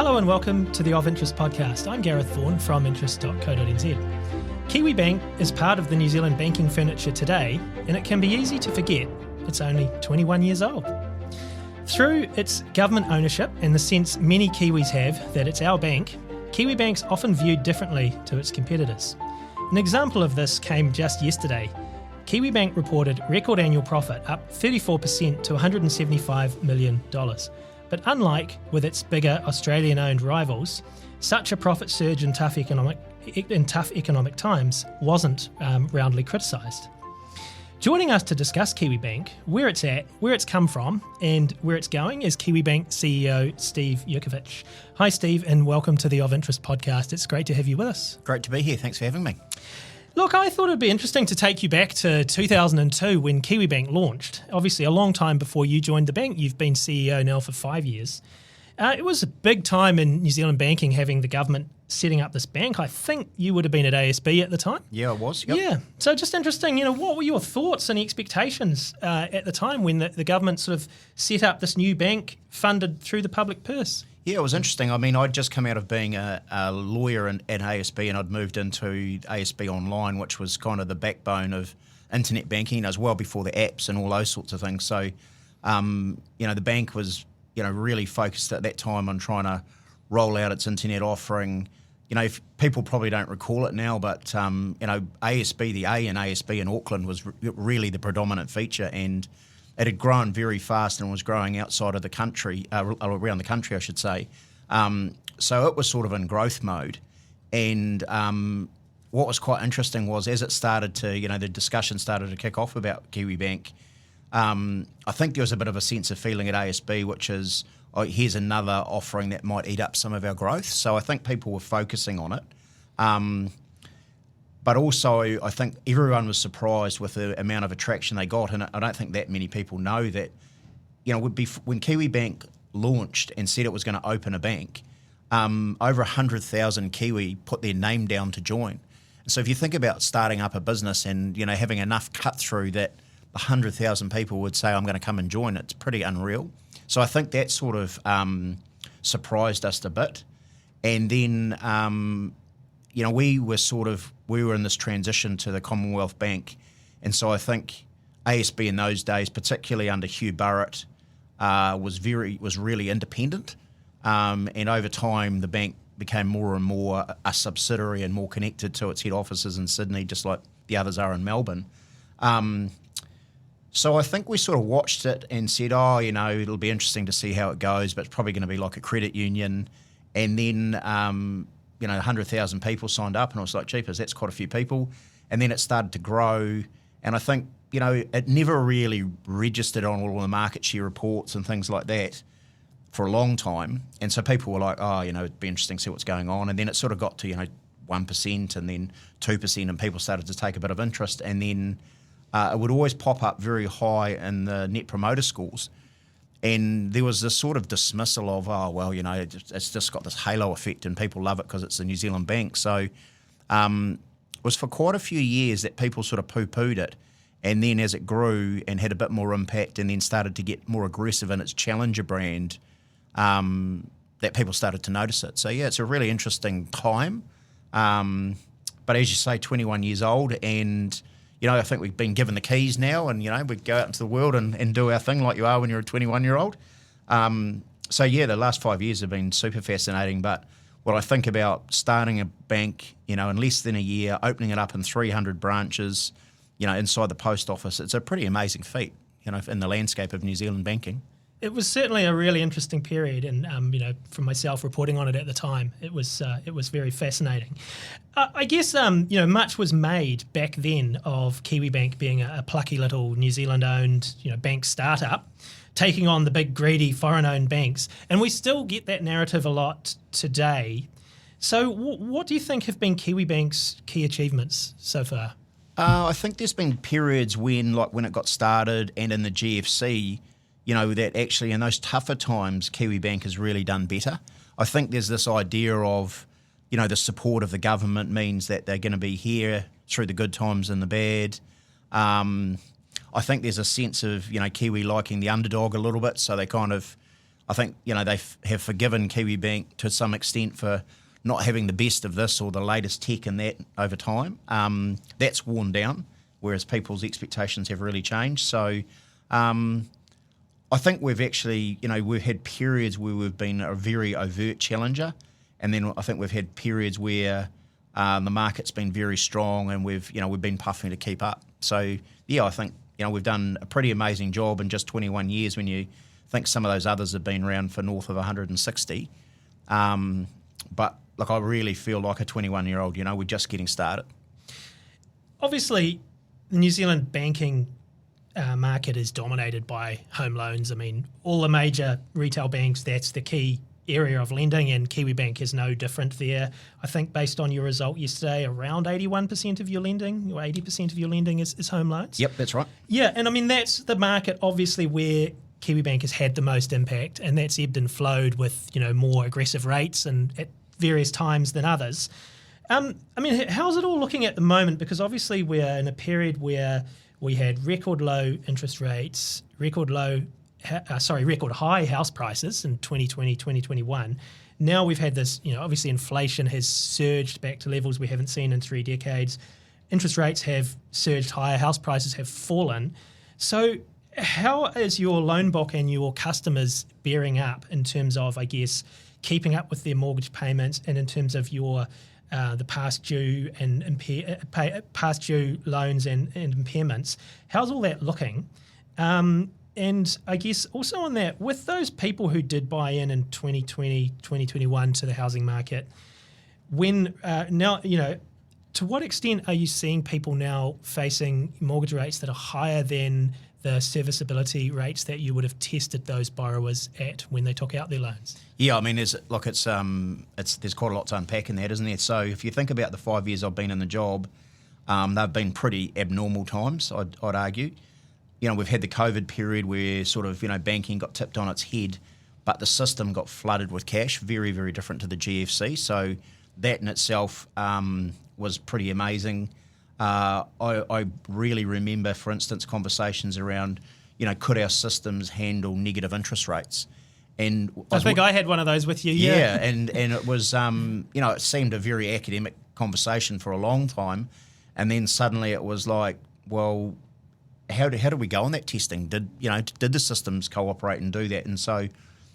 Hello and welcome to the Of Interest podcast. I'm Gareth Vaughan from interest.co.nz. Kiwibank is part of the New Zealand banking furniture today, and it can be easy to forget it's only 21 years old. Through its government ownership and the sense many Kiwis have that it's our bank, Kiwibank's often viewed differently to its competitors. An example of this came just yesterday. Kiwibank reported record annual profit up 34% to $175 million. But unlike with its bigger Australian-owned rivals, such a profit surge in tough economic times wasn't roundly criticised. Joining us to discuss Kiwibank, where it's at, where it's come from, and where it's going is Kiwibank CEO Steve Jurkovich. Hi, Steve, and welcome to the Of Interest podcast. It's great to have you with us. Great to be here. Thanks for having me. Look, I thought it'd be interesting to take you back to 2002 when Kiwibank launched. Obviously, a long time before you joined the bank. You've been CEO now for 5 years. It was a big time in New Zealand banking having the government setting up this bank. I think you would have been at ASB at the time. Yeah, I was. Yep. Yeah. So just interesting, what were your thoughts and expectations at the time when the government sort of set up this new bank funded through the public purse? Yeah, it was interesting. I mean, I'd just come out of being a lawyer at ASB, and I'd moved into ASB Online, which was kind of the backbone of internet banking. It was well before the apps and all those sorts of things. So, the bank was, really focused at that time on trying to roll out its internet offering. If people probably don't recall it now, but, ASB, the A in ASB in Auckland was really the predominant feature, and it had grown very fast and was growing outside of the country, around the country, I should say. So it was sort of in growth mode. And what was quite interesting was as it started to, the discussion started to kick off about Kiwibank, I think there was a bit of a sense of feeling at ASB, which is, here's another offering that might eat up some of our growth. So I think people were focusing on it. But also, I think everyone was surprised with the amount of attraction they got, and I don't think that many people know that. When Kiwibank launched and said it was going to open a bank, over 100,000 Kiwi put their name down to join. So if you think about starting up a business and having enough cut through that 100,000 people would say, "I'm going to come and join," it's pretty unreal. So I think that sort of surprised us a bit, and then. We were in this transition to the Commonwealth Bank, and so I think ASB in those days, particularly under Hugh Burrett, was really independent, and over time the bank became more and more a subsidiary and more connected to its head offices in Sydney, just like the others are in Melbourne. So I think we sort of watched it and said, it'll be interesting to see how it goes, but it's probably going to be like a credit union, and then. 100,000 people signed up, and I was like, jeepers, that's quite a few people. And then it started to grow, and I think, it never really registered on all the market share reports and things like that for a long time. And so people were like, it'd be interesting to see what's going on. And then it sort of got to, 1% and then 2%, and people started to take a bit of interest. And then it would always pop up very high in the net promoter scores. And there was this sort of dismissal of, it's just got this halo effect and people love it because it's the New Zealand bank. So it was for quite a few years that people sort of poo-pooed it. And then as it grew and had a bit more impact and then started to get more aggressive in its challenger brand, that people started to notice it. So, yeah, it's a really interesting time. But as you say, 21 years old, and I think we've been given the keys now, and, we go out into the world and do our thing like you are when you're a 21-year-old. So, yeah, the last 5 years have been super fascinating. But what I think about starting a bank, in less than a year, opening it up in 300 branches, inside the post office, it's a pretty amazing feat, in the landscape of New Zealand banking. It was certainly a really interesting period, and from myself reporting on it at the time, it was very fascinating. I guess much was made back then of Kiwibank being a plucky little New Zealand-owned bank startup, taking on the big greedy foreign-owned banks, and we still get that narrative a lot today. So, what do you think have been Kiwibank's key achievements so far? I think there's been periods when it got started and in the GFC. That actually in those tougher times, Kiwibank has really done better. I think there's this idea of, the support of the government means that they're going to be here through the good times and the bad. I think there's a sense of, Kiwi liking the underdog a little bit, so they kind of I think, they have forgiven Kiwibank to some extent for not having the best of this or the latest tech in that over time. That's worn down, whereas people's expectations have really changed. So I think we've actually, we've had periods where we've been a very overt challenger, and then I think we've had periods where the market's been very strong and we've been puffing to keep up. So, yeah, I think, we've done a pretty amazing job in just 21 years when you think some of those others have been around for north of 160. But, look, I really feel like a 21-year-old, we're just getting started. Obviously, the New Zealand banking market is dominated by home loans. I mean, all the major retail banks, that's the key area of lending, and Kiwibank is no different there. I think based on your result yesterday, around 81% of your lending or 80% of your lending is home loans. Yep, that's right. Yeah, and I mean, that's the market obviously where Kiwibank has had the most impact, and that's ebbed and flowed with, more aggressive rates and at various times than others. I mean, how's it all looking at the moment? Because obviously we're in a period where we had record low interest rates, record high house prices in 2020, 2021. Now we've had this, obviously inflation has surged back to levels we haven't seen in 3 decades. Interest rates have surged higher, house prices have fallen. So how is your loan book and your customers bearing up in terms of, I guess, keeping up with their mortgage payments, and in terms of your the past due and past due loans and impairments? How's all that looking? And I guess also on that, with those people who did buy in 2020, 2021 to the housing market, when now, to what extent are you seeing people now facing mortgage rates that are higher than the serviceability rates that you would have tested those borrowers at when they took out their loans? Yeah, I mean, there's quite a lot to unpack in that, isn't there? So if you think about the 5 years I've been in the job, they've been pretty abnormal times, I'd argue. We've had the COVID period where sort of, banking got tipped on its head, but the system got flooded with cash, very, very different to the GFC. So that in itself was pretty amazing. I really remember, for instance, conversations around, could our systems handle negative interest rates? And I think I had one of those with you. Yeah, and it was, it seemed a very academic conversation for a long time. And then suddenly it was like, well, how do we go on that testing? Did the systems cooperate and do that? And so,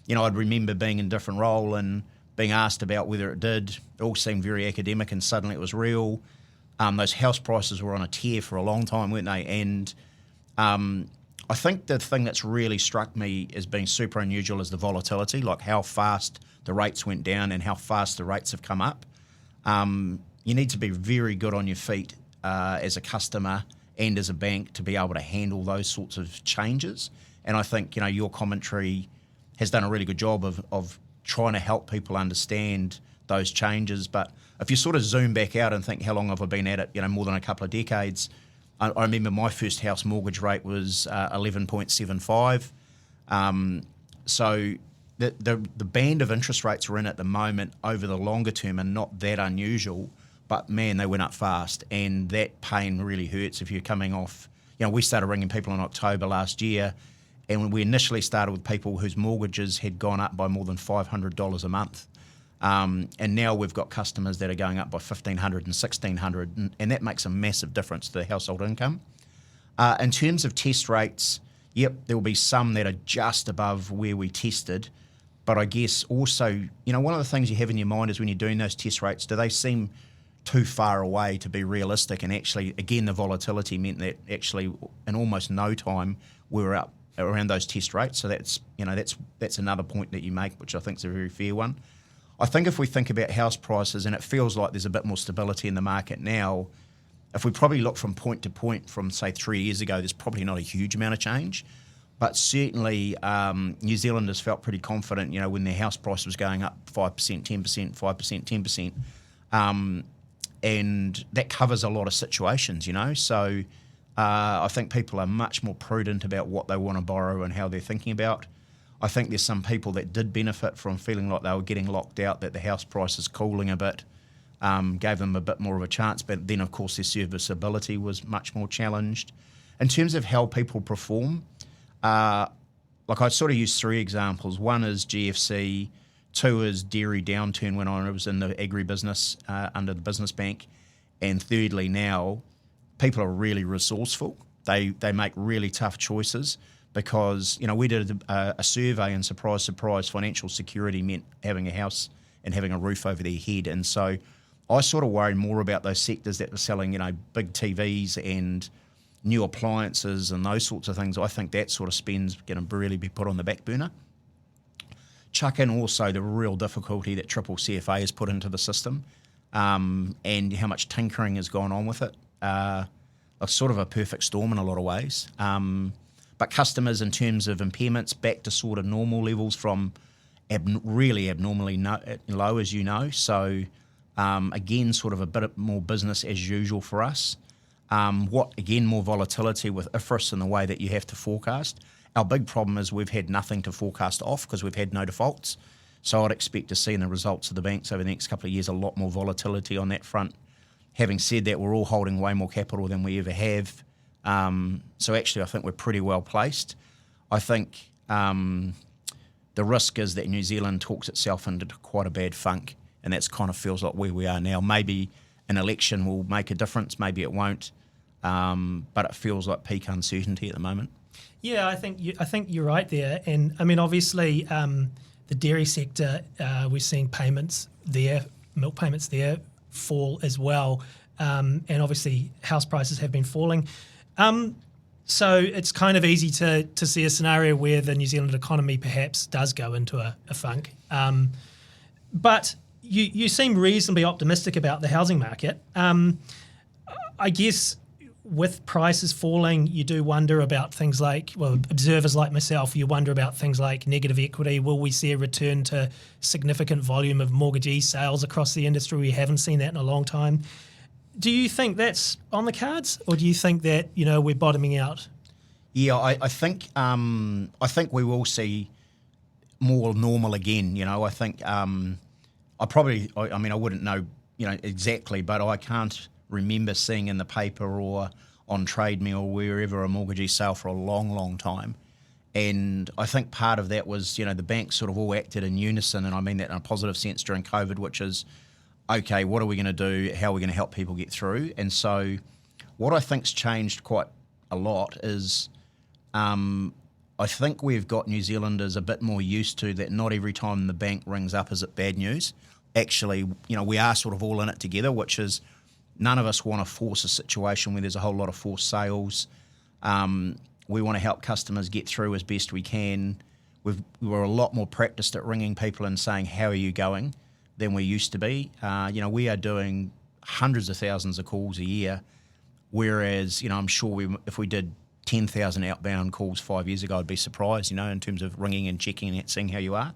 I'd remember being in a different role and being asked about whether it did. It all seemed very academic, and suddenly it was real. Those house prices were on a tear for a long time, weren't they? And I think the thing that's really struck me as being super unusual is the volatility, like how fast the rates went down and how fast the rates have come up. You need to be very good on your feet as a customer and as a bank to be able to handle those sorts of changes. And I think, your commentary has done a really good job of trying to help people understand those changes. But if you sort of zoom back out and think, how long have I been at it, more than a couple of decades, I remember my first house mortgage rate was 11.75. So the band of interest rates we're in at the moment over the longer term are not that unusual, but man, they went up fast, and that pain really hurts if you're coming off. We started ringing people in October last year, and when we initially started with people whose mortgages had gone up by more than $500 a month. And now we've got customers that are going up by $1,500 and $1,600, and that makes a massive difference to the household income. In terms of test rates, yep, there will be some that are just above where we tested, but I guess also, one of the things you have in your mind is when you're doing those test rates, do they seem too far away to be realistic? And actually, again, the volatility meant that actually in almost no time we were up around those test rates. So that's another point that you make, which I think is a very fair one. I think if we think about house prices, and it feels like there's a bit more stability in the market now, if we probably look from point to point from, say, 3 years ago, there's probably not a huge amount of change. But certainly New Zealanders felt pretty confident, when their house price was going up 5%, 10%, 5%, 10%. And that covers a lot of situations, So I think people are much more prudent about what they want to borrow and how they're thinking about. I think there's some people that did benefit from feeling like they were getting locked out, that the house price is cooling a bit, gave them a bit more of a chance. But then, of course, their serviceability was much more challenged. In terms of how people perform, like I sort of use three examples. One is GFC, two is dairy downturn when I was in the agribusiness under the business bank, and thirdly now, people are really resourceful. They make really tough choices because, we did a survey and surprise, financial security meant having a house and having a roof over their head. And so I sort of worry more about those sectors that were selling, big TVs and new appliances and those sorts of things. I think that sort of spend's going to really be put on the back burner. Chuck in also the real difficulty that triple CFA has put into the system and how much tinkering has gone on with it. It's sort of a perfect storm in a lot of ways. But customers, in terms of impairments, back to sort of normal levels from really abnormally low, as you know. So, again, sort of a bit more business as usual for us. More volatility with IFRS in the way that you have to forecast. Our big problem is we've had nothing to forecast off because we've had no defaults. So I'd expect to see in the results of the banks over the next couple of years a lot more volatility on that front. Having said that, we're all holding way more capital than we ever have. So actually, I think we're pretty well placed. I think the risk is that New Zealand talks itself into quite a bad funk, and that's kind of feels like where we are now. Maybe an election will make a difference, maybe it won't, but it feels like peak uncertainty at the moment. Yeah, I think you're right there, and I mean obviously the dairy sector, we're seeing payments there, milk payments there fall as well, and obviously house prices have been falling. So it's kind of easy to see a scenario where the New Zealand economy perhaps does go into a funk. But you seem reasonably optimistic about the housing market. I guess with prices falling, you do wonder about things like, well, observers like myself, you wonder about things like negative equity. Will we see a return to significant volume of mortgagee sales across the industry? We haven't seen that in a long time. Do you think that's on the cards, or do you think that we're bottoming out? Yeah, I think we will see more normal again. I think I wouldn't know exactly, but I can't remember seeing in the paper or on Trade Me or wherever a mortgagee sale for a long, long time. And I think part of that was the banks sort of all acted in unison, and I mean that in a positive sense during COVID, which is, okay, what are we going to do? How are we going to help people get through? And so what I think's changed quite a lot is I think we've got New Zealanders a bit more used to that not every time the bank rings up is it bad news. Actually, we are sort of all in it together, which is none of us want to force a situation where there's a whole lot of forced sales. We want to help customers get through as best we can. We're a lot more practiced at ringing people and saying, how are you going, than we used to be. We are doing hundreds of thousands of calls a year, whereas, I'm sure if we did 10,000 outbound calls 5 years ago, I'd be surprised, in terms of ringing and checking and seeing how you are.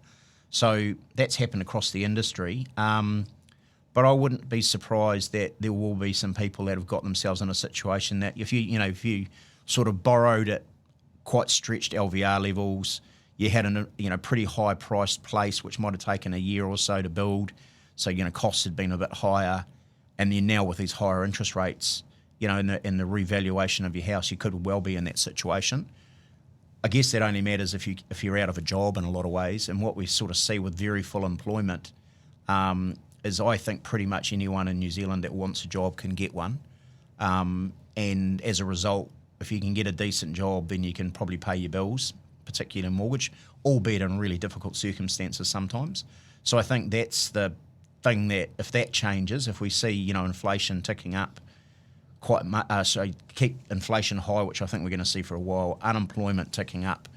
So that's happened across the industry. But I wouldn't be surprised that there will be some people that have got themselves in a situation that if you sort of borrowed at quite stretched LVR levels, you had a pretty high priced place which might have taken a year or so to build, so costs had been a bit higher, and then now with these higher interest rates, in the revaluation of your house, you could well be in that situation. I guess that only matters if you're out of a job in a lot of ways, and what we sort of see with very full employment is I think pretty much anyone in New Zealand that wants a job can get one, and as a result, if you can get a decent job, then you can probably pay your bills, particularly in mortgage, albeit in really difficult circumstances sometimes. So I think that's the thing that if that changes, if we see inflation ticking up keep inflation high, which I think we're going to see for a while, unemployment ticking up,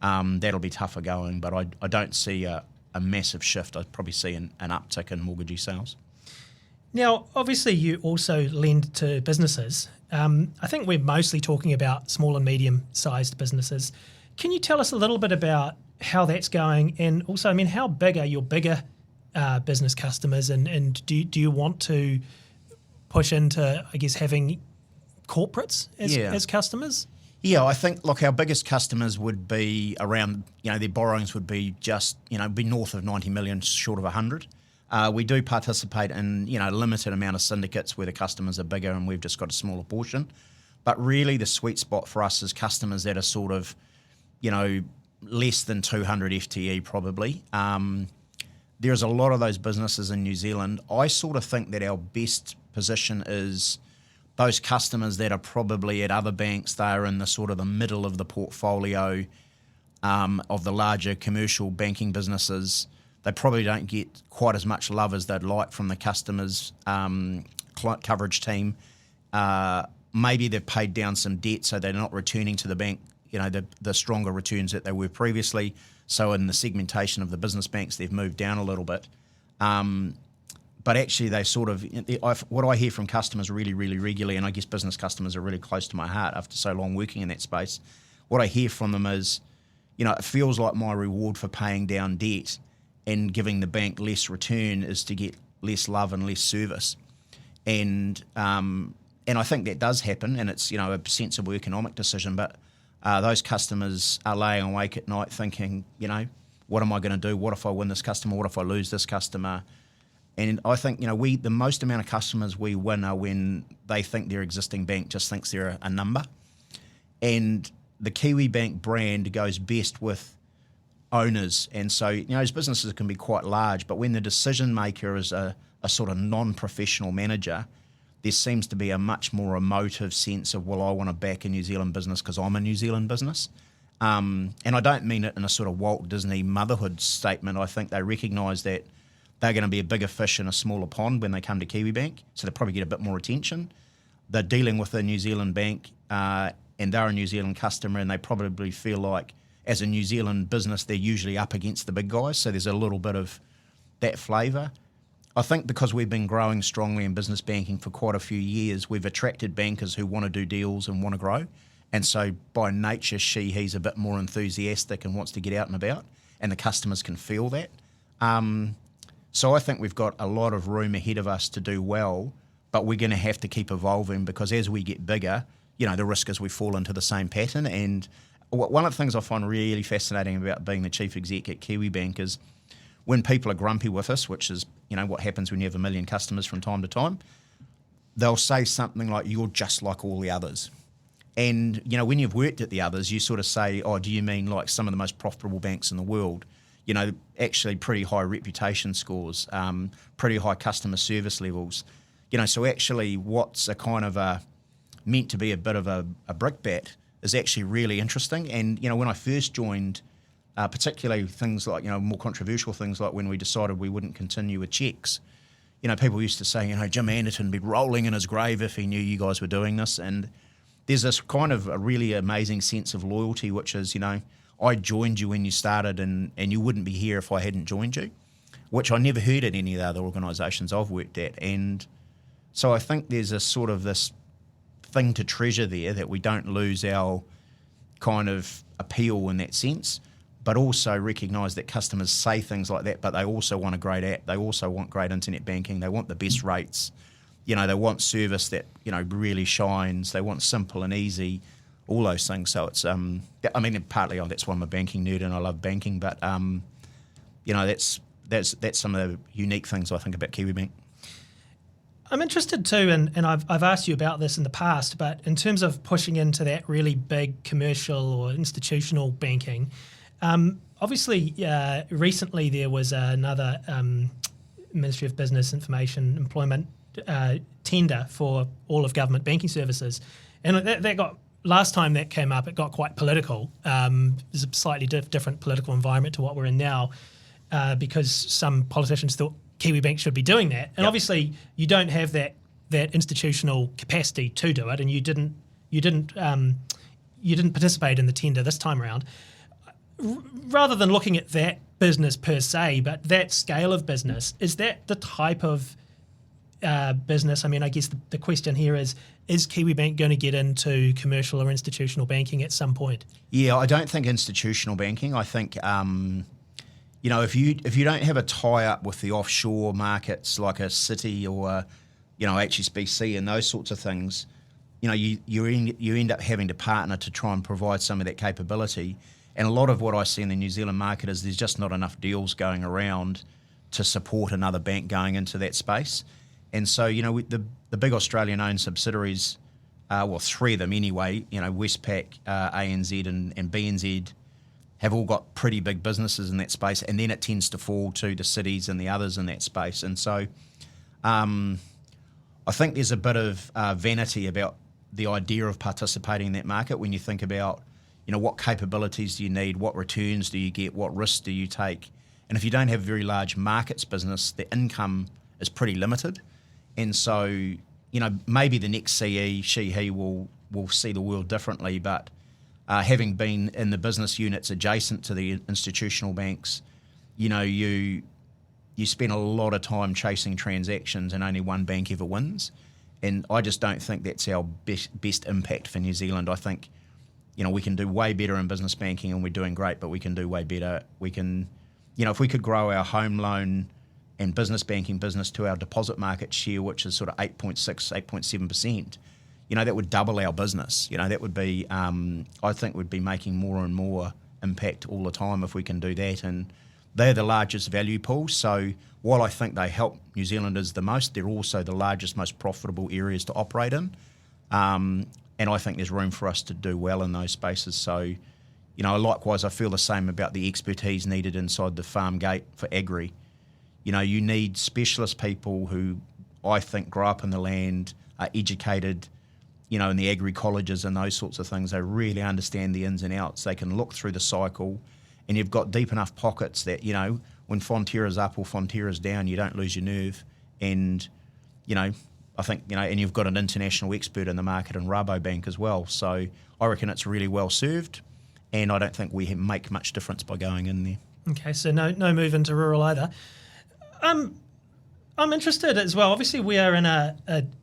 that'll be tougher going. But I don't see a massive shift. I'd probably see an uptick in mortgagee sales. Now, obviously, you also lend to businesses. I think we're mostly talking about small and medium-sized businesses. Can you tell us a little bit about how that's going, and also, how big are your bigger business customers, and do you want to push into, I guess, having corporates as customers? Yeah, I think, look, our biggest customers would be around, their borrowings would be just, be north of 90 million, short of 100. We do participate in, a limited amount of syndicates where the customers are bigger and we've just got a smaller portion. But really the sweet spot for us is customers that are sort of, less than 200 FTE probably. There's a lot of those businesses in New Zealand. I sort of think that our best position is those customers that are probably at other banks. They are in the sort of the middle of the portfolio of the larger commercial banking businesses. They probably don't get quite as much love as they'd like from the customers' coverage team. Maybe they've paid down some debt, so they're not returning to the bank, the stronger returns that they were previously. So in the segmentation of the business banks, they've moved down a little bit. But actually, they sort of, what I hear from customers really, really regularly, and I guess business customers are really close to my heart after so long working in that space, what I hear from them is, it feels like my reward for paying down debt and giving the bank less return is to get less love and less service. And I think that does happen, and it's, a sensible economic decision, but those customers are laying awake at night thinking, what am I going to do? What if I win this customer? What if I lose this customer? And I think, the most amount of customers we win are when they think their existing bank just thinks they're a number. And the Kiwibank brand goes best with owners. And so, those businesses can be quite large, but when the decision maker is a sort of non-professional manager, there seems to be a much more emotive sense of, well, I want to back a New Zealand business because I'm a New Zealand business. And I don't mean it in a sort of Walt Disney motherhood statement. I think they recognise that they're going to be a bigger fish in a smaller pond when they come to Kiwibank, so they probably get a bit more attention. They're dealing with a New Zealand bank and they're a New Zealand customer, and they probably feel like as a New Zealand business, they're usually up against the big guys, so there's a little bit of that flavour. I think because we've been growing strongly in business banking for quite a few years, we've attracted bankers who want to do deals and want to grow. And so by nature, he's a bit more enthusiastic and wants to get out and about, and the customers can feel that. So I think we've got a lot of room ahead of us to do well, but we're going to have to keep evolving because as we get bigger, the risk is we fall into the same pattern. And one of the things I find really fascinating about being the chief exec at Kiwibank is when people are grumpy with us, which is, what happens when you have 1 million customers from time to time, they'll say something like, you're just like all the others. And, when you've worked at the others, you sort of say, oh, do you mean like some of the most profitable banks in the world? Actually pretty high reputation scores, pretty high customer service levels. So actually what's a kind of meant to be a bit of a brickbat is actually really interesting. And, when I first joined, particularly things like, more controversial things like when we decided we wouldn't continue with checks, people used to say, Jim Anderton would be rolling in his grave if he knew you guys were doing this. And there's this kind of a really amazing sense of loyalty, which is, I joined you when you started and you wouldn't be here if I hadn't joined you, which I never heard at any of the other organisations I've worked at. And so I think there's a sort of this thing to treasure there, that we don't lose our kind of appeal in that sense, but also recognise that customers say things like that, but they also want a great app. They also want great internet banking. They want the best rates. They want service that, really shines. They want simple and easy. All those things. So it's, partly that's why I'm a banking nerd and I love banking, but, that's some of the unique things I think about Kiwibank. I'm interested too, and I've asked you about this in the past, but in terms of pushing into that really big commercial or institutional banking, obviously recently there was another Ministry of Business, Information, Employment tender for all of government banking services, and that got... Last time that came up, it got quite political. There's a slightly different political environment to what we're in now because some politicians thought Kiwibank should be doing that. And obviously you don't have that institutional capacity to do it, and you didn't participate in the tender this time around. Rather than looking at that business per se, but that scale of business, is that the type of business? I guess the question here is Kiwibank going to get into commercial or institutional banking at some point? Yeah, I don't think institutional banking. I think, if you don't have a tie-up with the offshore markets like a Citi or, HSBC and those sorts of things, you end up having to partner to try and provide some of that capability. And a lot of what I see in the New Zealand market is there's just not enough deals going around to support another bank going into that space. And so, the big Australian-owned subsidiaries, three of them anyway, Westpac, ANZ and BNZ, have all got pretty big businesses in that space, and then it tends to fall to the cities and the others in that space. And so I think there's a bit of vanity about the idea of participating in that market when you think about, what capabilities do you need, what returns do you get, what risks do you take. And if you don't have a very large markets business, the income is pretty limited. And so, maybe the next CE, he will see the world differently, but having been in the business units adjacent to the institutional banks, you spend a lot of time chasing transactions and only one bank ever wins. And I just don't think that's our best impact for New Zealand. I think, we can do way better in business banking, and we're doing great, but we can do way better. We can, if we could grow our home loan and business banking business to our deposit market share, which is sort of 8.6, 8.7%, that would double our business. That would be, I think we'd be making more and more impact all the time if we can do that. And they're the largest value pool. So while I think they help New Zealanders the most, they're also the largest, most profitable areas to operate in. And I think there's room for us to do well in those spaces. So, likewise, I feel the same about the expertise needed inside the farm gate for agri. You need specialist people who I think grow up in the land, are educated, in the agri colleges and those sorts of things. They really understand the ins and outs. They can look through the cycle, and you've got deep enough pockets that, when Fonterra's up or Fonterra's down, you don't lose your nerve. And, I think, and you've got an international expert in the market in Rabobank as well. So I reckon it's really well served, and I don't think we make much difference by going in there. Okay, so no move into rural either. I'm interested as well. Obviously, we are in a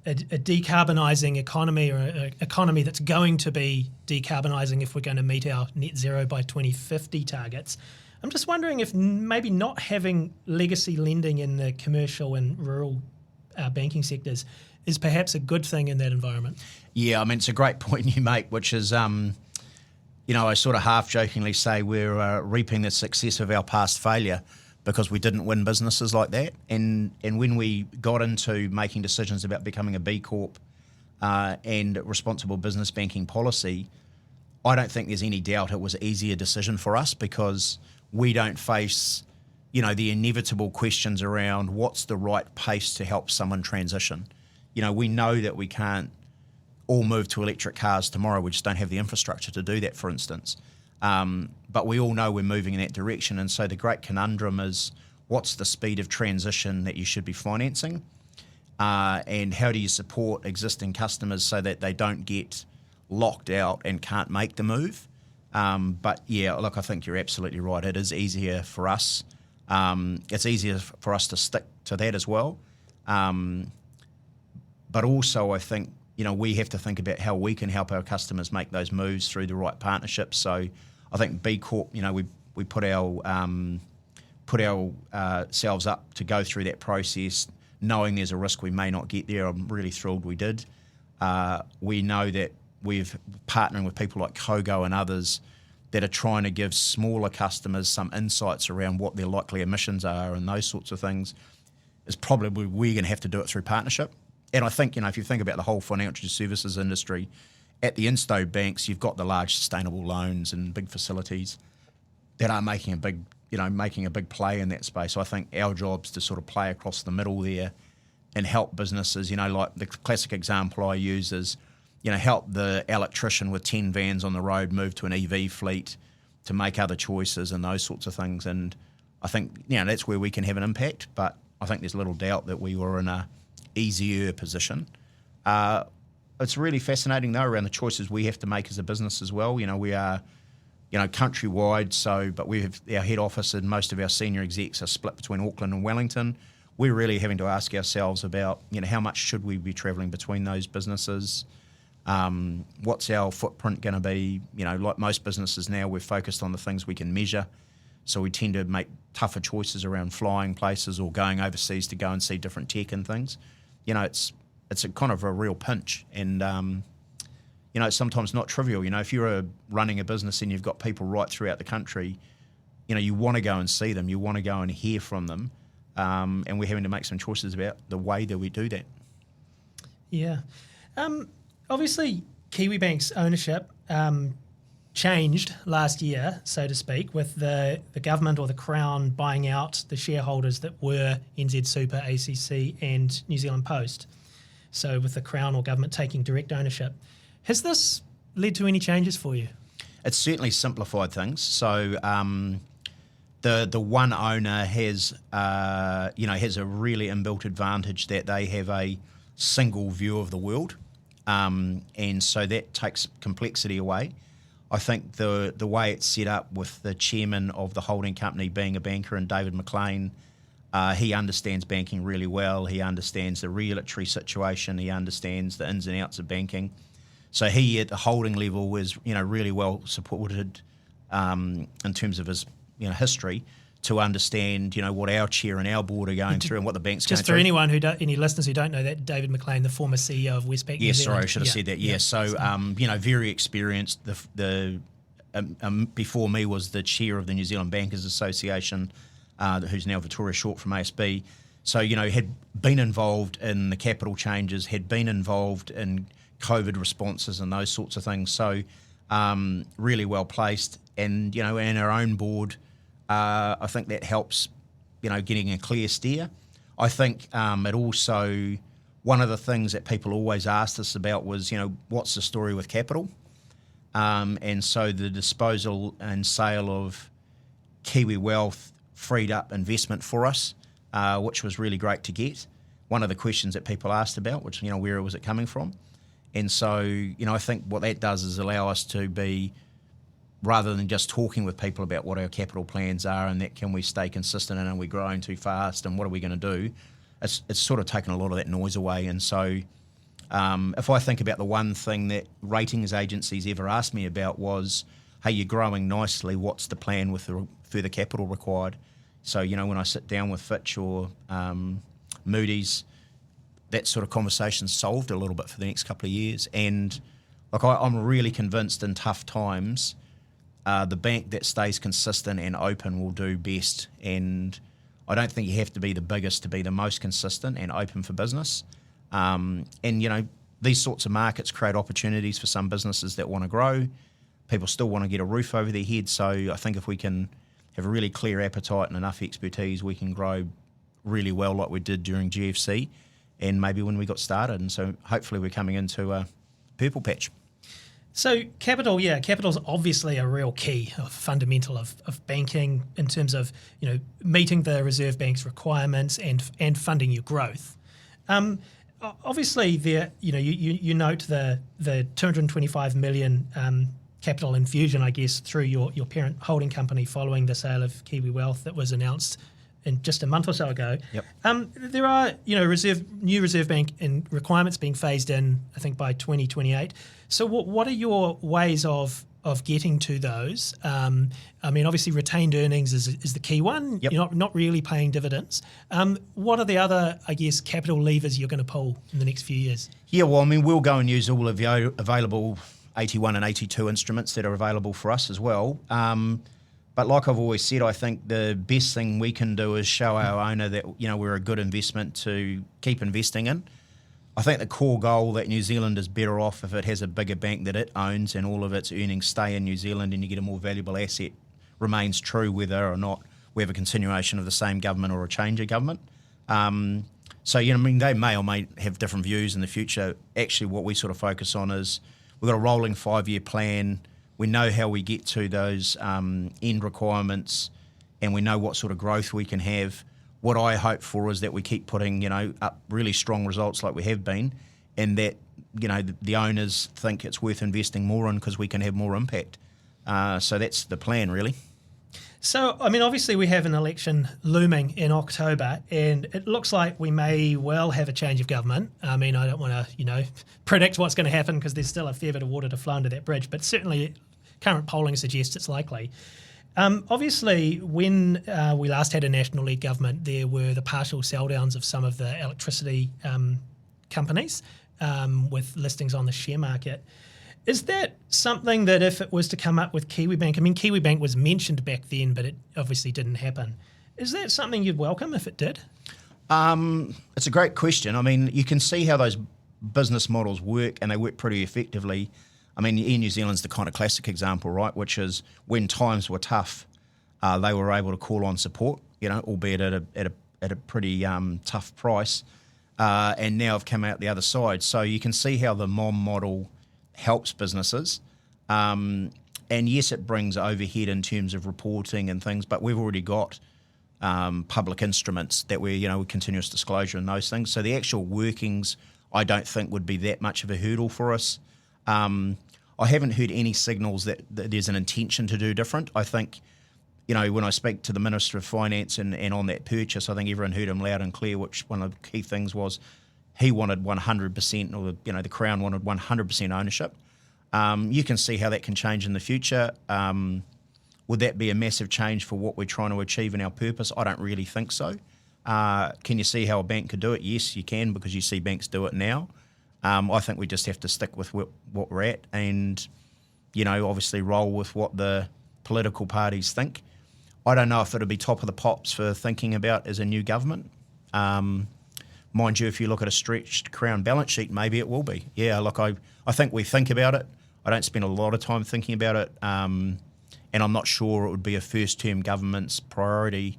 decarbonising economy, or an economy that's going to be decarbonising if we're going to meet our net zero by 2050 targets. I'm just wondering if maybe not having legacy lending in the commercial and rural banking sectors is perhaps a good thing in that environment. Yeah, it's a great point you make, which is, I sort of half-jokingly say we're reaping the success of our past failure, because we didn't win businesses like that. And when we got into making decisions about becoming a B Corp and responsible business banking policy, I don't think there's any doubt it was an easier decision for us, because we don't face, the inevitable questions around what's the right pace to help someone transition. We know that we can't all move to electric cars tomorrow. We just don't have the infrastructure to do that, for instance. But we all know we're moving in that direction. And so the great conundrum is, what's the speed of transition that you should be financing? And how do you support existing customers so that they don't get locked out and can't make the move? But yeah, look, I think you're absolutely right. It is easier for us. It's easier for us to stick to that as well. But also I think, we have to think about how we can help our customers make those moves through the right partnerships. So I think B Corp, we put ourselves up to go through that process, knowing there's a risk we may not get there. I'm really thrilled we did. We know that we've partnering with people like Kogo and others that are trying to give smaller customers some insights around what their likely emissions are and those sorts of things. Is probably we're going to have to do it through partnership. And I think, if you think about the whole financial services industry, at the insto banks, you've got the large sustainable loans and big facilities that are making a big play in that space. So I think our job's to sort of play across the middle there and help businesses, like the classic example I use is, help the electrician with 10 vans on the road move to an EV fleet to make other choices and those sorts of things. And I think, that's where we can have an impact. But I think there's little doubt that we were in a easier position. It's really fascinating though around the choices we have to make as a business as well. We are, countrywide, but we have our head office and most of our senior execs are split between Auckland and Wellington. We're really having to ask ourselves about, how much should we be travelling between those businesses? What's our footprint going to be? Like most businesses now, we're focused on the things we can measure. So we tend to make tougher choices around flying places or going overseas to go and see different tech and things. It's a kind of a real pinch, and it's sometimes not trivial. If you're running a business and you've got people right throughout the country, you want to go and see them, you want to go and hear from them, and we're having to make some choices about the way that we do that. Yeah. Obviously, Kiwibank's ownership changed last year, so to speak, with the government or the Crown buying out the shareholders that were NZ Super, ACC and New Zealand Post. So with the Crown or government taking direct ownership. Has this led to any changes for you? It's certainly simplified things. So the one owner has has a really inbuilt advantage that they have a single view of the world, and so that takes complexity away. I think the way it's set up with the chairman of the holding company being a banker and David McLean, he understands banking really well. He understands the regulatory situation. He understands the ins and outs of banking. So he at the holding level is really well supported in terms of his history to understand what our chair and our board are going through and what the bank's going through. Just for anyone any listeners who don't know that, David McLean, the former CEO of Westpac New Zealand. Yes, sorry, I should have said that. Yeah, so very experienced. The before me was the chair of the New Zealand Bankers Association, who's now Victoria Short from ASB. So had been involved in the capital changes, had been involved in COVID responses and those sorts of things. So really well placed, and and our own board. I think that helps, getting a clear steer. I think it also, one of the things that people always asked us about was, what's the story with capital? And so the disposal and sale of Kiwi Wealth freed up investment for us, which was really great to get. One of the questions that people asked about, which, where was it coming from? And so, I think what that does is allow us to be, rather than just talking with people about what our capital plans are and that can we stay consistent and are we growing too fast and what are we going to do, it's sort of taken a lot of that noise away. And so if I think about the one thing that ratings agencies ever asked me about was, hey, you're growing nicely, what's the plan with the further capital required? So, when I sit down with Fitch or Moody's, that sort of conversation's solved a little bit for the next couple of years. And I'm really convinced in tough times, the bank that stays consistent and open will do best. And I don't think you have to be the biggest to be the most consistent and open for business. And these sorts of markets create opportunities for some businesses that want to grow. People still want to get a roof over their head. So I think if we can have a really clear appetite and enough expertise, we can grow really well like we did during GFC and maybe when we got started. And so hopefully we're coming into a purple patch. So capital's obviously a real key, a fundamental of banking in terms of meeting the Reserve Bank's requirements and funding your growth. Obviously, there you note the 225 million capital infusion, I guess, through your parent holding company following the sale of Kiwi Wealth that was announced in just a month or so ago. Yep. There are new Reserve Bank requirements being phased in, I think, by 2028. So what are your ways of getting to those? Obviously retained earnings is the key one. Yep. You're not really paying dividends. What are the other, I guess, capital levers you're going to pull in the next few years? Yeah, well, we'll go and use all of the available 81 and 82 instruments that are available for us as well. But like I've always said, I think the best thing we can do is show our owner that we're a good investment to keep investing in. I think the core goal that New Zealand is better off if it has a bigger bank that it owns and all of its earnings stay in New Zealand and you get a more valuable asset remains true whether or not we have a continuation of the same government or a change of government. They may or may have different views in the future. Actually, what we sort of focus on is we've got a rolling 5-year plan. We know how we get to those end requirements and we know what sort of growth we can have. What I hope for is that we keep putting, up really strong results like we have been and that, the owners think it's worth investing more in because we can have more impact. So that's the plan, really. So, obviously we have an election looming in October and it looks like we may well have a change of government. I don't want to, predict what's going to happen because there's still a fair bit of water to flow under that bridge, but certainly current polling suggests it's likely. Obviously, when we last had a national-led government, there were the partial sell-downs of some of the electricity companies with listings on the share market. Is that something that if it was to come up with Kiwibank, Kiwibank was mentioned back then, but it obviously didn't happen. Is that something you'd welcome if it did? It's a great question. You can see how those business models work and they work pretty effectively. I mean, Air New Zealand's the kind of classic example, right, which is when times were tough, they were able to call on support, albeit at a pretty tough price, and now have come out the other side. So you can see how the MOM model helps businesses. And yes, it brings overhead in terms of reporting and things, but we've already got public instruments that with continuous disclosure and those things. So the actual workings, I don't think would be that much of a hurdle for us. I haven't heard any signals that there's an intention to do different. I think, when I speak to the Minister of Finance and on that purchase, I think everyone heard him loud and clear, which one of the key things was he wanted 100%, or the Crown wanted 100% ownership. You can see how that can change in the future. Would that be a massive change for what we're trying to achieve in our purpose? I don't really think so. Can you see how a bank could do it? Yes, you can, because you see banks do it now. I think we just have to stick with what we're at and, obviously roll with what the political parties think. I don't know if it'll be top of the pops for thinking about as a new government. Mind you, if you look at a stretched Crown balance sheet, maybe it will be. Yeah, look, I think we think about it. I don't spend a lot of time thinking about it. And I'm not sure it would be a first-term government's priority,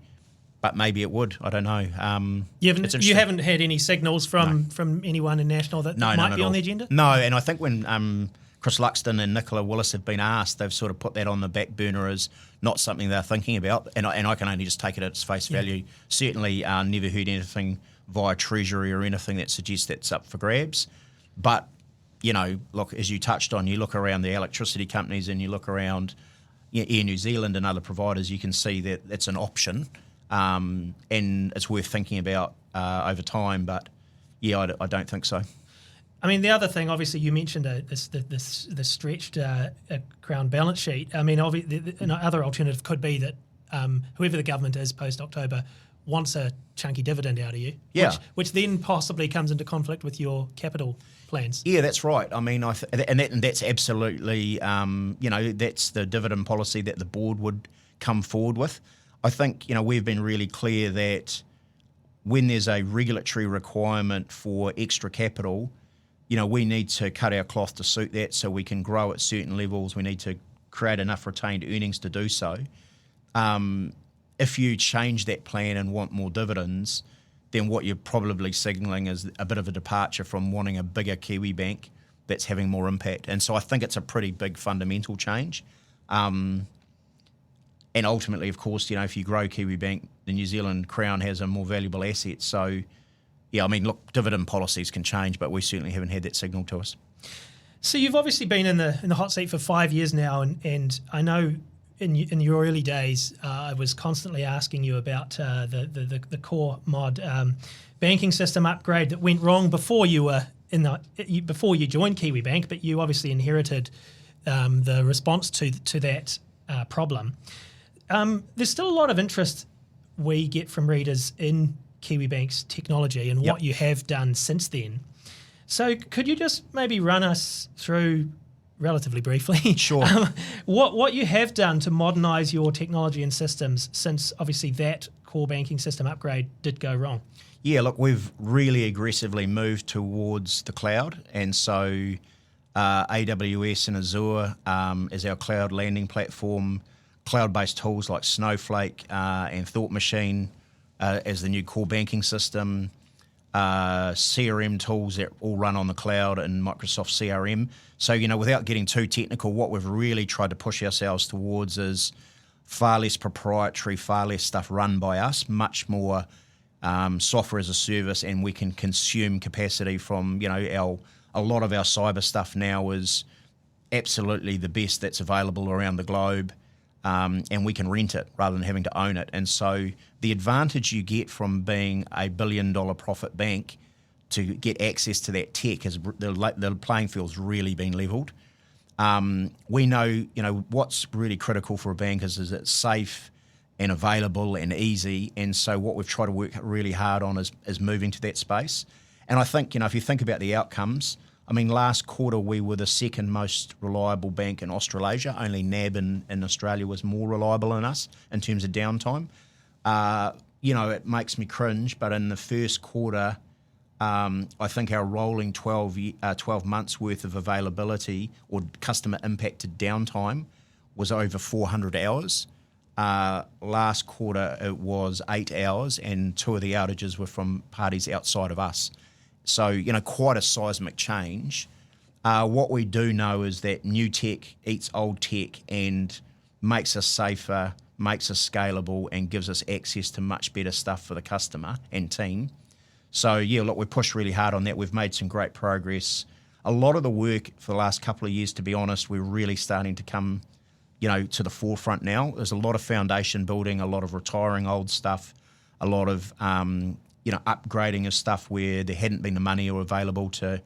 but maybe it would. I don't know. You haven't had any signals from anyone in National that might be on the agenda? No, and I think when Chris Luxton and Nicola Willis have been asked, they've sort of put that on the back burner as not something they're thinking about, and I can only just take it at its face value. Certainly never heard anything via Treasury or anything that suggests that's up for grabs. But, look, as you touched on, you look around the electricity companies and you look around Air New Zealand and other providers, you can see that it's an option. And it's worth thinking about over time, but I don't think so. I mean, the other thing, obviously, you mentioned the stretched Crown balance sheet. I mean, another alternative could be that whoever the government is post-October wants a chunky dividend out of you, which then possibly comes into conflict with your capital plans. Yeah, that's right. I mean, and that's absolutely, that's the dividend policy that the board would come forward with. I think, we've been really clear that when there's a regulatory requirement for extra capital, we need to cut our cloth to suit that so we can grow at certain levels. We need to create enough retained earnings to do so. If you change that plan and want more dividends, then what you're probably signalling is a bit of a departure from wanting a bigger Kiwibank that's having more impact. And so I think it's a pretty big fundamental change. And ultimately, of course, if you grow Kiwibank, the New Zealand Crown has a more valuable asset. So, look, dividend policies can change, but we certainly haven't had that signal to us. So you've obviously been in the hot seat for 5 years now, and I know in your early days, I was constantly asking you about the core mod banking system upgrade that went wrong before you were before you joined Kiwibank, but you obviously inherited the response to that problem. There's still a lot of interest we get from readers in Kiwibank's technology and what you have done since then. So could you just maybe run us through, relatively briefly, sure, what you have done to modernise your technology and systems since obviously that core banking system upgrade did go wrong? Yeah, look, we've really aggressively moved towards the cloud, and so AWS and Azure is our cloud landing platform. Cloud-based tools like Snowflake and Thought Machine as the new core banking system, CRM tools that all run on the cloud and Microsoft CRM. So, without getting too technical, what we've really tried to push ourselves towards is far less proprietary, far less stuff run by us, much more software as a service, and we can consume capacity from, a lot of our cyber stuff now is absolutely the best that's available around the globe. And we can rent it rather than having to own it. And so the advantage you get from being a $1 billion profit bank to get access to that tech is the playing field's really been levelled. We know, what's really critical for a bank is it's safe and available and easy. And so what we've tried to work really hard on is moving to that space. And I think, if you think about the outcomes, last quarter we were the second most reliable bank in Australasia. Only NAB in Australia was more reliable than us in terms of downtime. It makes me cringe, but in the first quarter, I think our rolling 12 months worth of availability or customer impacted downtime was over 400 hours. Last quarter it was 8 hours, and 2 of the outages were from parties outside of us. So, quite a seismic change. What we do know is that new tech eats old tech and makes us safer, makes us scalable, and gives us access to much better stuff for the customer and team. So, look, we pushed really hard on that. We've made some great progress. A lot of the work for the last couple of years, to be honest, we're really starting to come, to the forefront now. There's a lot of foundation building, a lot of retiring old stuff, a lot of, upgrading of stuff where there hadn't been the money or available to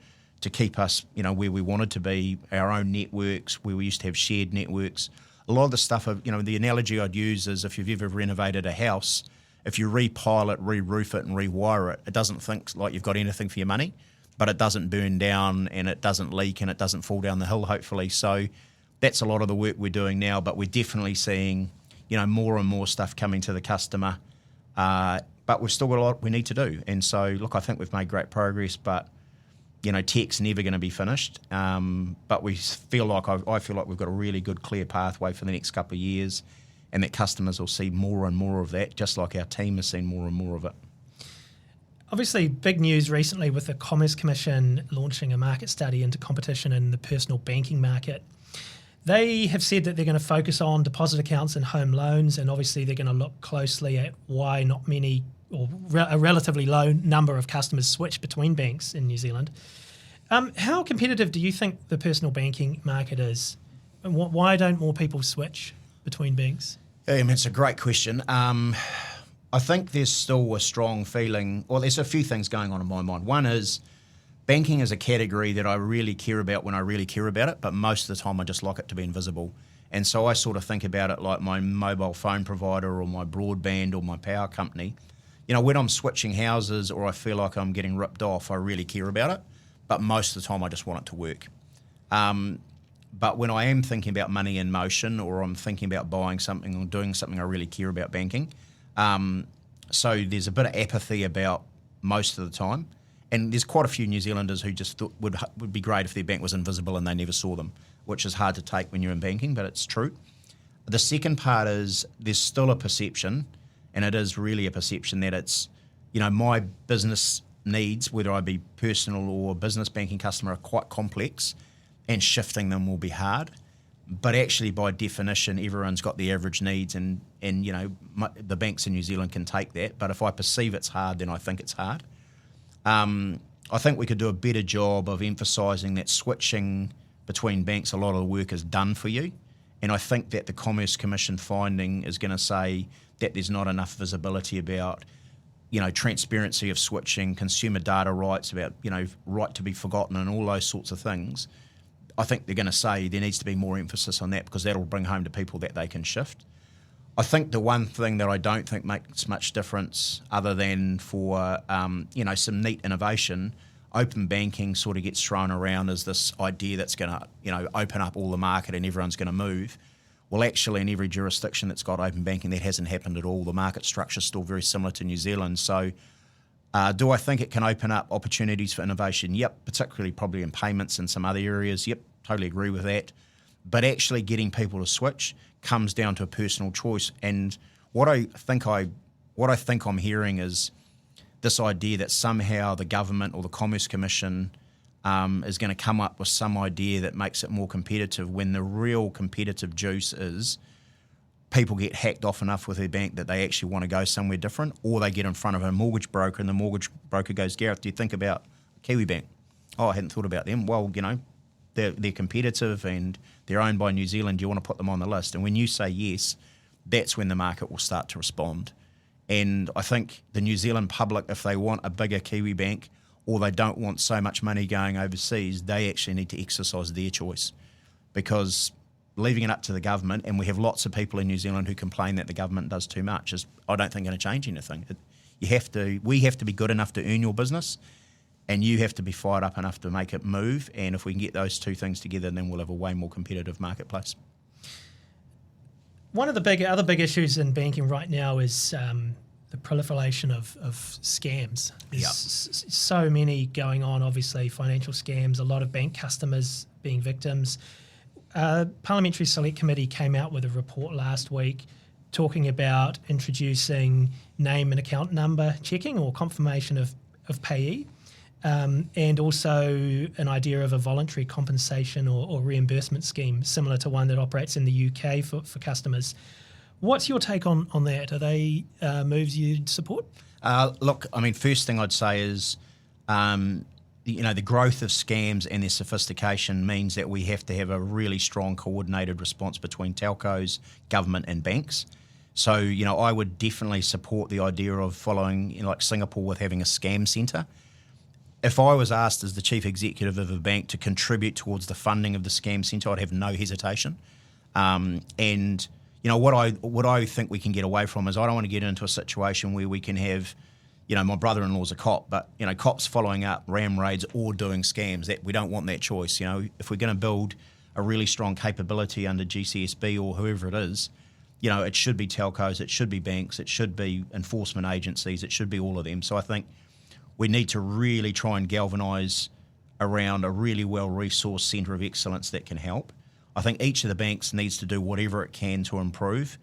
keep us, where we wanted to be, our own networks, where we used to have shared networks. A lot of the stuff, the analogy I'd use is if you've ever renovated a house, if you repile it, re-roof it and rewire it, it doesn't think like you've got anything for your money, but it doesn't burn down and it doesn't leak and it doesn't fall down the hill, hopefully. So that's a lot of the work we're doing now, but we're definitely seeing, more and more stuff coming to the customer. But we've still got a lot we need to do. And so, look, I think we've made great progress, but, tech's never going to be finished. But we feel like, I feel like we've got a really good, clear pathway for the next couple of years, and that customers will see more and more of that, just like our team has seen more and more of it. Obviously, big news recently with the Commerce Commission launching a market study into competition in the personal banking market. They have said that they're going to focus on deposit accounts and home loans, and obviously they're going to look closely at why not many or a relatively low number of customers switch between banks in New Zealand. How competitive do you think the personal banking market is? And why don't more people switch between banks? It's a great question. I think there's still a strong feeling, or there's a few things going on in my mind. One is banking is a category that I really care about when I really care about it, but most of the time I just like it to be invisible. And so I sort of think about it like my mobile phone provider or my broadband or my power company. When I'm switching houses or I feel like I'm getting ripped off, I really care about it, but most of the time I just want it to work. But when I am thinking about money in motion or I'm thinking about buying something or doing something, I really care about banking. So there's a bit of apathy about most of the time. And there's quite a few New Zealanders who just thought would be great if their bank was invisible and they never saw them, which is hard to take when you're in banking, but it's true. The second part is there's still a perception, and it is really a perception that it's, my business needs, whether I be personal or business banking customer, are quite complex and shifting them will be hard. But actually, by definition, everyone's got the average needs and the banks in New Zealand can take that. But if I perceive it's hard, then I think it's hard. I think we could do a better job of emphasising that switching between banks, a lot of the work is done for you. And I think that the Commerce Commission finding is going to say that there's not enough visibility about, transparency of switching, consumer data rights, about, right to be forgotten and all those sorts of things. I think they're going to say there needs to be more emphasis on that because that'll bring home to people that they can shift. I think the one thing that I don't think makes much difference other than for, some neat innovation, open banking sort of gets thrown around as this idea that's going to, open up all the market and everyone's going to move. Well, actually, in every jurisdiction that's got open banking, that hasn't happened at all. The market structure is still very similar to New Zealand. So do I think it can open up opportunities for innovation? Yep, particularly probably in payments and some other areas. Yep, totally agree with that. But actually getting people to switch comes down to a personal choice. And what I think I'm hearing is this idea that somehow the government or the Commerce Commission is going to come up with some idea that makes it more competitive, when the real competitive juice is people get hacked off enough with their bank that they actually want to go somewhere different, or they get in front of a mortgage broker and the mortgage broker goes, Gareth, do you think about Kiwibank? Oh, I hadn't thought about them. Well, they're competitive and they're owned by New Zealand. Do you want to put them on the list? And when you say yes, that's when the market will start to respond. And I think the New Zealand public, if they want a bigger Kiwibank or they don't want so much money going overseas, they actually need to exercise their choice, because leaving it up to the government, and we have lots of people in New Zealand who complain that the government does too much, is, I don't think, going to change anything. We have to be good enough to earn your business, and you have to be fired up enough to make it move. And if we can get those two things together, then we'll have a way more competitive marketplace. One of the other big issues in banking right now is the proliferation of scams. There's so many going on, obviously, financial scams, a lot of bank customers being victims. Parliamentary Select Committee came out with a report last week talking about introducing name and account number checking or confirmation of payee, and also an idea of a voluntary compensation or reimbursement scheme similar to one that operates in the UK for customers. What's your take on that? Are they moves you'd support? Look, I mean, first thing I'd say is, the growth of scams and their sophistication means that we have to have a really strong coordinated response between telcos, government and banks. So, I would definitely support the idea of following, like Singapore with having a scam centre. If I was asked as the chief executive of a bank to contribute towards the funding of the scam centre, I'd have no hesitation. What I think we can get away from is I don't want to get into a situation where we can have, my brother-in-law's a cop, but, cops following up ram raids or doing scams. That we don't want that choice. If we're going to build a really strong capability under GCSB or whoever it is, it should be telcos, it should be banks, it should be enforcement agencies, it should be all of them. So I think we need to really try and galvanise around a really well-resourced centre of excellence that can help. I think each of the banks needs to do whatever it can to improve.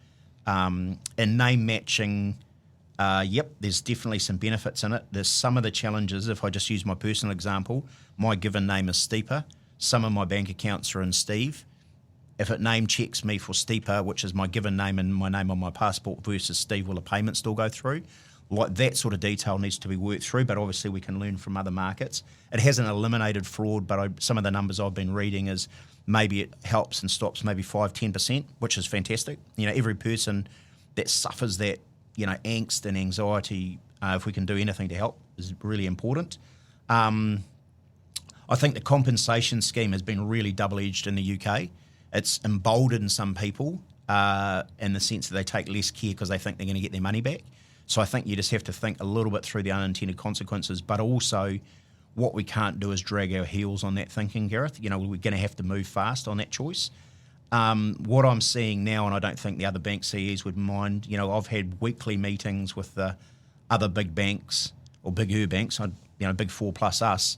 And name matching, there's definitely some benefits in it. There's some of the challenges. If I just use my personal example, my given name is Steeper. Some of my bank accounts are in Steve. If it name checks me for Steeper, which is my given name and my name on my passport versus Steve, will the payment still go through? Like that sort of detail needs to be worked through, but obviously we can learn from other markets. It hasn't eliminated fraud, but some of the numbers I've been reading is maybe it helps and stops maybe 5-10%, which is fantastic. Every person that suffers that, angst and anxiety, if we can do anything to help, is really important. I think the compensation scheme has been really double-edged in the UK. It's emboldened some people in the sense that they take less care because they think they're going to get their money back. So I think you just have to think a little bit through the unintended consequences, but also what we can't do is drag our heels on that thinking, Gareth. We're going to have to move fast on that choice. What I'm seeing now, and I don't think the other bank CEs would mind, I've had weekly meetings with the other big banks or bigger banks, big four plus us,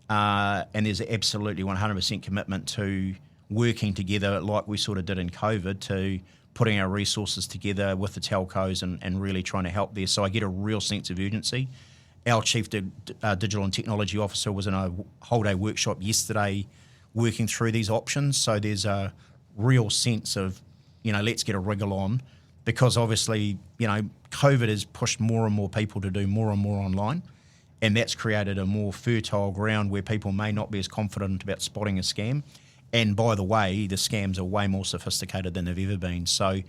and there's absolutely 100% commitment to working together like we sort of did in COVID, to putting our resources together with the telcos and really trying to help there. So I get a real sense of urgency. Our Chief Digital and Technology Officer was in a whole day workshop yesterday working through these options. So there's a real sense of, let's get a wriggle on, because obviously, COVID has pushed more and more people to do more and more online. And that's created a more fertile ground where people may not be as confident about spotting a scam. And by the way, the scams are way more sophisticated than they've ever been. So,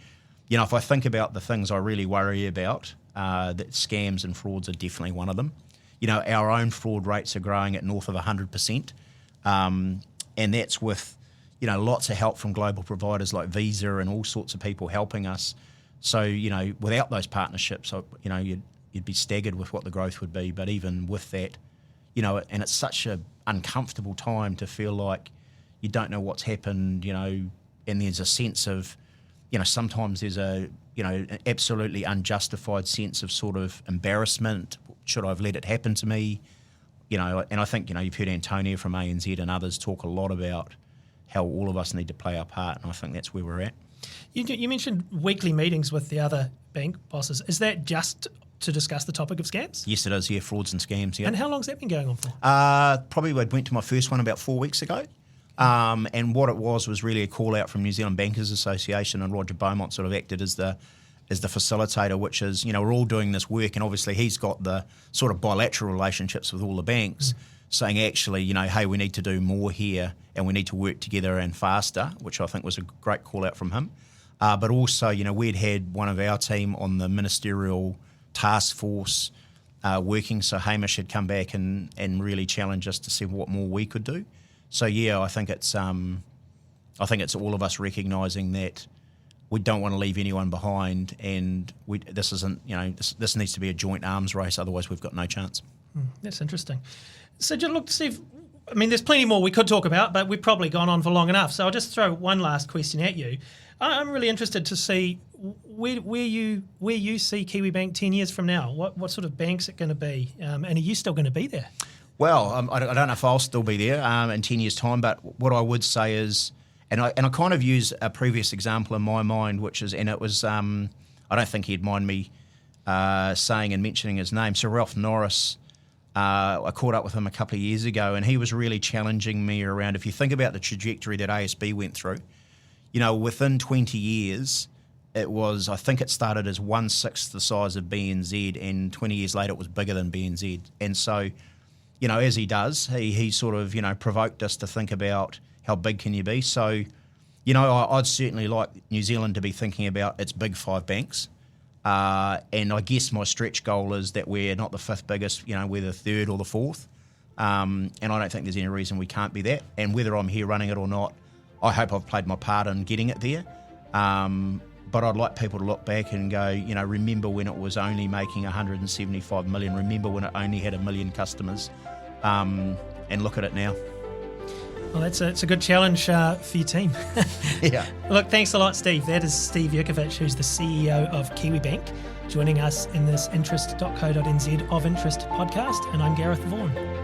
if I think about the things I really worry about, that scams and frauds are definitely one of them. Our own fraud rates are growing at north of 100%. And that's with, lots of help from global providers like Visa and all sorts of people helping us. So, without those partnerships, you'd be staggered with what the growth would be. But even with that, and it's such an uncomfortable time to feel like you don't know what's happened, and there's a sense of, sometimes there's an absolutely unjustified sense of sort of embarrassment. Should I have let it happen to me? And I think, you've heard Antonia from ANZ and others talk a lot about how all of us need to play our part, and I think that's where we're at. You mentioned weekly meetings with the other bank bosses. Is that just to discuss the topic of scams? Yes, it is, frauds and scams, And how long's that been going on for? Probably I went to my first one about 4 weeks ago. And what it was really a call out from New Zealand Bankers Association, and Roger Beaumont sort of acted as the facilitator, which is, we're all doing this work, and obviously he's got the sort of bilateral relationships with all the banks, saying actually, hey, we need to do more here and we need to work together and faster, which I think was a great call out from him. But also, we'd had one of our team on the ministerial task force working, so Hamish had come back and really challenged us to see what more we could do. So I think it's all of us recognising that we don't want to leave anyone behind, and this isn't, this needs to be a joint arms race. Otherwise, we've got no chance. That's interesting. So, look, Steve, I mean, there's plenty more we could talk about, but we've probably gone on for long enough. So I'll just throw one last question at you. I'm really interested to see where you see Kiwibank 10 years from now. What sort of bank's it going to be? And are you still going to be there? Well, I don't know if I'll still be there in 10 years' time, but what I would say is, and I kind of use a previous example in my mind, which is, and it was, I don't think he'd mind me saying and mentioning his name, Sir Ralph Norris. I caught up with him a couple of years ago, and he was really challenging me around, if you think about the trajectory that ASB went through, within 20 years, I think it started as 1/6 the size of BNZ, and 20 years later it was bigger than BNZ. And so, as he does, he sort of, provoked us to think about how big can you be. So, I'd certainly like New Zealand to be thinking about its big 5 banks. And I guess my stretch goal is that we're not the 5th biggest, we're the 3rd or the 4th. And I don't think there's any reason we can't be that. And whether I'm here running it or not, I hope I've played my part in getting it there. But I'd like people to look back and go, remember when it was only making 175 million, remember when it only had 1 million customers, and look at it now. Well, it's a good challenge for your team. Yeah. Look, thanks a lot, Steve. That is Steve Jurkovich, who's the CEO of Kiwibank, joining us in this interest.co.nz of Interest podcast, and I'm Gareth Vaughan.